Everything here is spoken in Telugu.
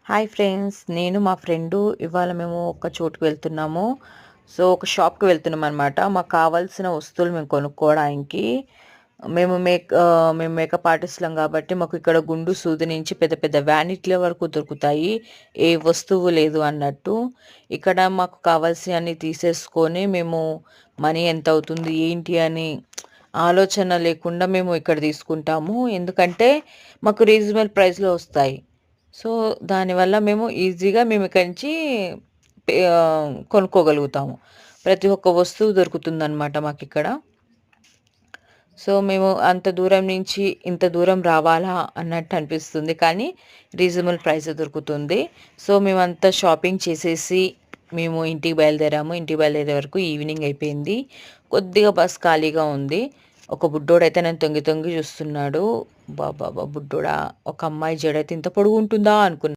హాయ్ ఫ్రెండ్స్, నేను మా ఫ్రెండు ఇవాళ మేము ఒక చోటుకి వెళ్తున్నాము. సో, ఒక షాప్‌కి వెళ్తున్నామనమాట. మాకు కావాల్సిన వస్తువులు మేము కొనుక్కోవడానికి. మేము మేకప్ ఆర్టిస్ట్‌లం కాబట్టి మాకు ఇక్కడ గుండు సూది నుంచి పెద్ద పెద్ద వ్యానిటీల వరకు దొరుకుతాయి. ఏ వస్తువు లేదు అన్నట్టు. ఇక్కడ మాకు కావాల్సినన్ని తీసేసుకొని మేము మనీ ఎంతవుతుంది, ఏంటి అని ఆలోచన లేకుండా మేము ఇక్కడ తీసుకుంటాము. ఎందుకంటే మాకు రీజనబుల్ ప్రైస్‌లో వస్తాయి. సో, దానివల్ల మేము ఇక్కడి నుంచి కొనుక్కోగలుగుతాము. ప్రతి ఒక్క వస్తువు దొరుకుతుందనమాట మాకిక్కడ. సో, మేము అంత దూరం నుంచి ఇంత దూరం రావాలా అన్నట్టు అనిపిస్తుంది. కానీ రీజనబుల్ ప్రైసే దొరుకుతుంది. సో, మేమంతా షాపింగ్ చేసేసి మేము ఇంటికి బయలుదేరాము. ఇంటికి బయలుదేరే వరకు ఈవినింగ్ అయిపోయింది. కొద్దిగా బస్ ఖాళీగా ఉంది. ఒక బుడ్డోడైతే నన్ను తొంగి తొంగి చూస్తున్నాడు. అబ్బబ్బబ్బా! బుడ్డోడా! ఒక అమ్మాయి జడైతే ఇంత పొడుగుంటుందా అనుకున్నా.